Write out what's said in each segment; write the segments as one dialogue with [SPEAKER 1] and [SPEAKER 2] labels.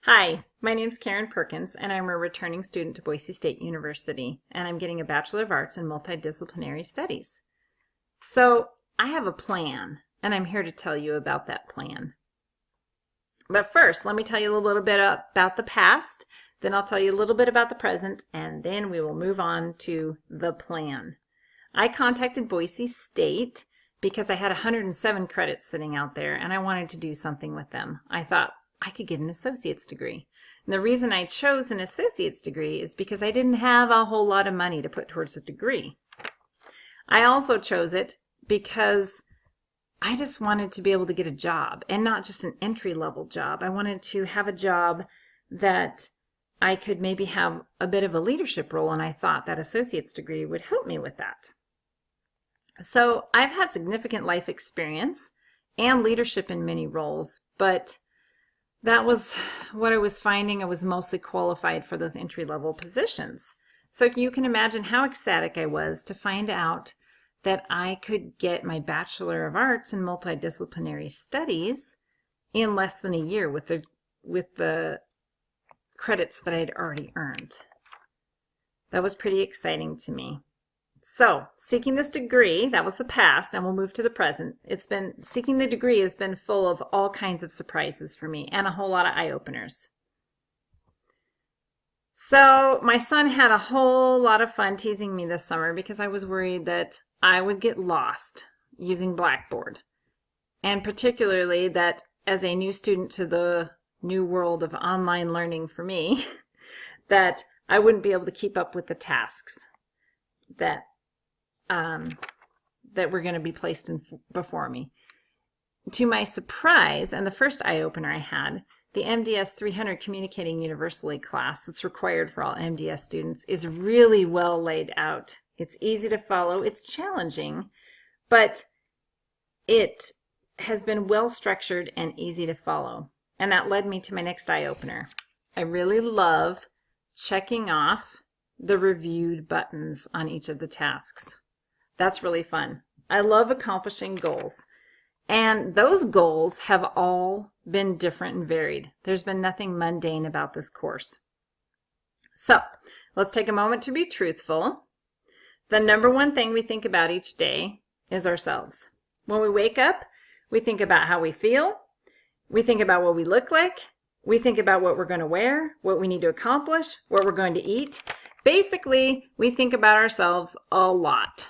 [SPEAKER 1] Hi, my name is Karen Perkins, and I'm a returning student to Boise State University, and I'm getting a Bachelor of Arts in Multidisciplinary Studies. So I have a plan, and I'm here to tell you about that plan. But first, let me tell you a little bit about the past, then I'll tell you a little bit about the present, and then we will move on to the plan. I contacted Boise State because I had 107 credits sitting out there, and I wanted to do something with them. I thought, I could get an associate's degree. And the reason I chose an associate's degree is because I didn't have a whole lot of money to put towards a degree. I also chose it because I just wanted to be able to get a job, and not just an entry-level job. I wanted to have a job that I could maybe have a bit of a leadership role, and I thought that associate's degree would help me with that. So I've had significant life experience and leadership in many roles, but that was what I was finding. I was mostly qualified for those entry-level positions. So you can imagine how ecstatic I was to find out that I could get my Bachelor of Arts in Multidisciplinary Studies in less than a year with the credits that I'd already earned. That was pretty exciting to me. So, seeking this degree, that was the past, and we'll move to the present. Seeking the degree has been full of all kinds of surprises for me and a whole lot of eye-openers. So, my son had a whole lot of fun teasing me this summer because I was worried that I would get lost using Blackboard. And particularly that as a new student to the new world of online learning for me, that I wouldn't be able to keep up with the tasks that were going to be placed before me. To my surprise, and the first eye-opener I had, the MDS 300 Communicating Universally class that's required for all MDS students is really well laid out. It's easy to follow, it's challenging, but it has been well structured and easy to follow. And that led me to my next eye-opener. I really love checking off the reviewed buttons on each of the tasks. That's really fun. I love accomplishing goals. And those goals have all been different and varied. There's been nothing mundane about this course. So, let's take a moment to be truthful. The number one thing we think about each day is ourselves. When we wake up, we think about how we feel. We think about what we look like. We think about what we're going to wear, what we need to accomplish, what we're going to eat. Basically, we think about ourselves a lot.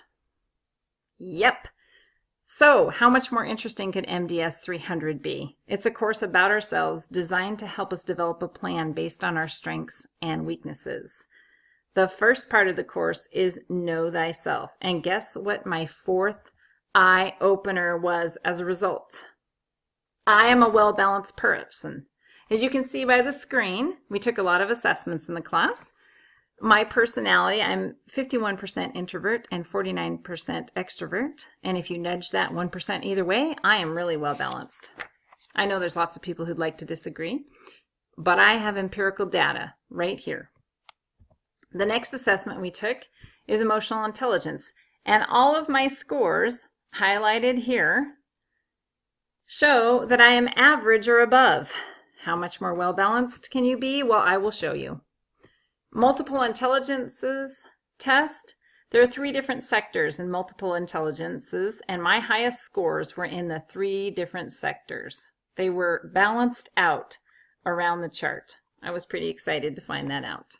[SPEAKER 1] Yep. So, how much more interesting could MDS 300 be? It's a course about ourselves designed to help us develop a plan based on our strengths and weaknesses. The first part of the course is Know Thyself. And guess what my fourth eye-opener was as a result? I am a well-balanced person. As you can see by the screen, we took a lot of assessments in the class. My personality, I'm 51% introvert and 49% extrovert. And if you nudge that 1% either way, I am really well balanced. I know there's lots of people who'd like to disagree, but I have empirical data right here. The next assessment we took is emotional intelligence. And all of my scores highlighted here show that I am average or above. How much more well balanced can you be? Well, I will show you. Multiple intelligences test. There are 3 different sectors in multiple intelligences, and my highest scores were in the 3 different sectors. They were balanced out around the chart. I was pretty excited to find that out.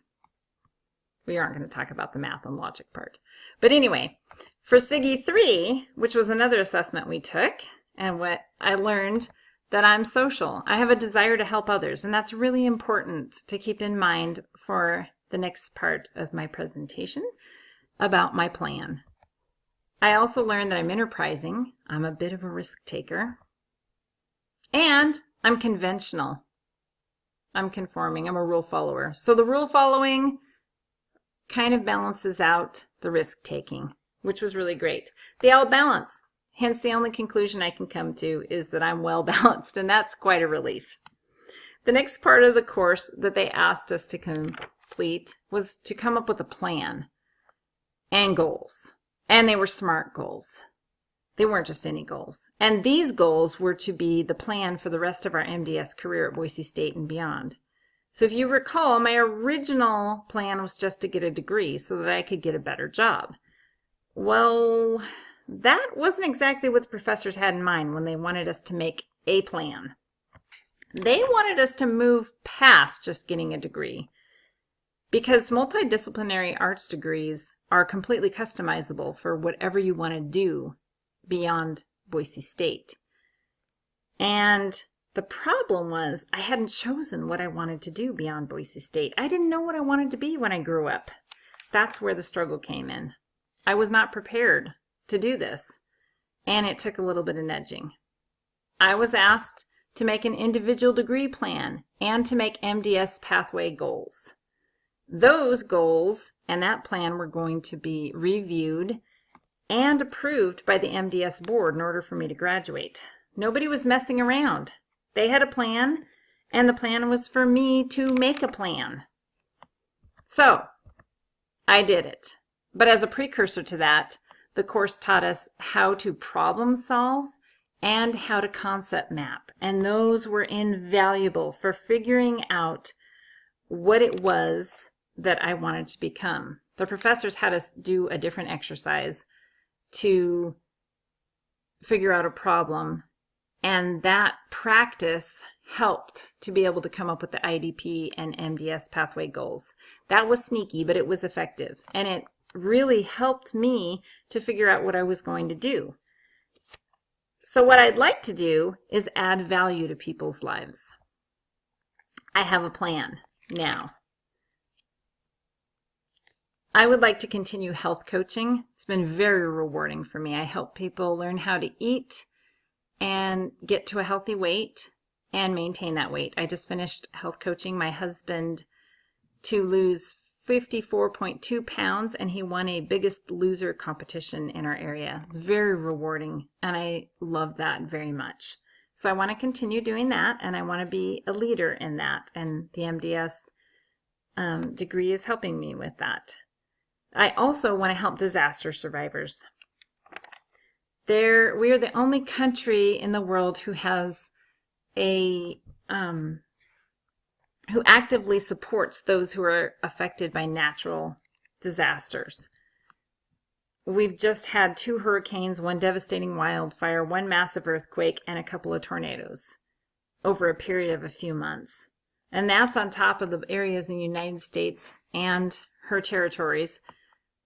[SPEAKER 1] We aren't going to talk about the math and logic part. But anyway, for SIGI 3, which was another assessment we took, and what I learned that I'm social. I have a desire to help others, and that's really important to keep in mind for the next part of my presentation about my plan. I also learned that I'm enterprising, I'm a bit of a risk taker, and I'm conventional. I'm conforming, I'm a rule follower. So the rule following kind of balances out the risk taking, which was really great. They all balance. Hence, the only conclusion I can come to is that I'm well balanced, and that's quite a relief. The next part of the course that they asked us to complete was to come up with a plan and goals. And they were SMART goals. They weren't just any goals. And these goals were to be the plan for the rest of our MDS career at Boise State and beyond. So if you recall, my original plan was just to get a degree so that I could get a better job. Well, that wasn't exactly what the professors had in mind when they wanted us to make a plan. They wanted us to move past just getting a degree, because multidisciplinary arts degrees are completely customizable for whatever you want to do beyond Boise State. And the problem was I hadn't chosen what I wanted to do beyond Boise State. I didn't know what I wanted to be when I grew up. That's where the struggle came in. I was not prepared to do this, and it took a little bit of nudging. I was asked to make an individual degree plan and to make MDS pathway goals. Those goals and that plan were going to be reviewed and approved by the MDS board in order for me to graduate. Nobody was messing around. They had a plan, and the plan was for me to make a plan. So, I did it. But as a precursor to that, the course taught us how to problem solve and how to concept map. And those were invaluable for figuring out what it was that I wanted to become. The professors had us do a different exercise to figure out a problem, and that practice helped to be able to come up with the IDP and MDS pathway goals. That was sneaky, but it was effective, and it really helped me to figure out what I was going to do. So what I'd like to do is add value to people's lives. I have a plan now. I would like to continue health coaching. It's been very rewarding for me. I help people learn how to eat and get to a healthy weight and maintain that weight. I just finished health coaching my husband to lose 54.2 pounds, and he won a Biggest Loser competition in our area. It's very rewarding, and I love that very much. So I want to continue doing that, and I want to be a leader in that, and the MDS degree is helping me with that. I also want to help disaster survivors. We are the only country in the world who has who actively supports those who are affected by natural disasters. We've just had 2 hurricanes, 1 devastating wildfire, 1 massive earthquake, and a couple of tornadoes over a period of a few months. And that's on top of the areas in the United States and her territories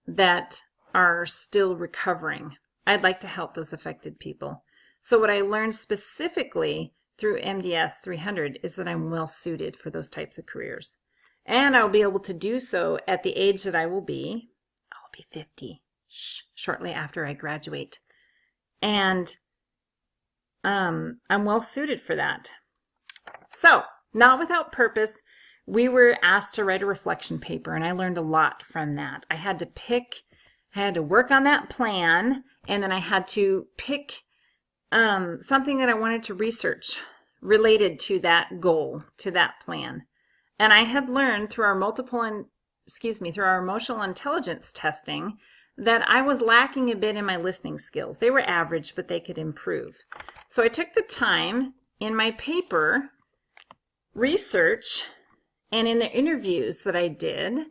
[SPEAKER 1] that are still recovering. I'd like to help those affected people. So what I learned specifically through MDS 300 is that I'm well suited for those types of careers. And I'll be able to do so at the age that I will be. I'll be 50 shortly after I graduate. And I'm well suited for that. So, Not Without Purpose, we were asked to write a reflection paper, and I learned a lot from that. I had to work on that plan, and then I had to pick something that I wanted to research related to that goal, to that plan. And I had learned through our emotional intelligence testing that I was lacking a bit in my listening skills. They were average, but they could improve. So I took the time in my paper research and in the interviews that I did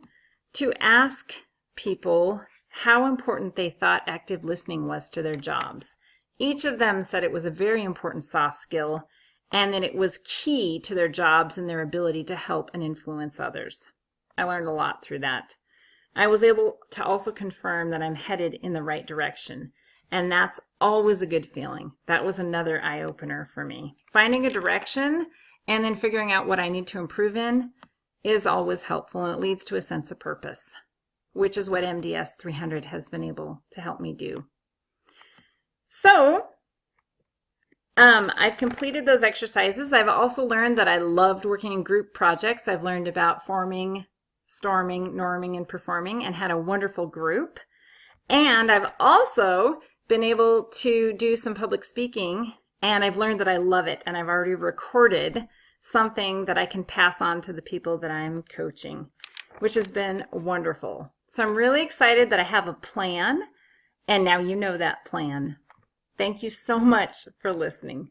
[SPEAKER 1] to ask people how important they thought active listening was to their jobs. Each of them said it was a very important soft skill and that it was key to their jobs and their ability to help and influence others. I learned a lot through that. I was able to also confirm that I'm headed in the right direction, and that's always a good feeling. That was another eye-opener for me. Finding a direction and then figuring out what I need to improve in is always helpful, and it leads to a sense of purpose, which is what MDS 300 has been able to help me do. So, I've completed those exercises. I've also learned that I loved working in group projects. I've learned about forming, storming, norming, and performing, and had a wonderful group. And I've also been able to do some public speaking, and I've learned that I love it, and I've already recorded something that I can pass on to the people that I'm coaching, which has been wonderful. So I'm really excited that I have a plan, and now you know that plan. Thank you so much for listening.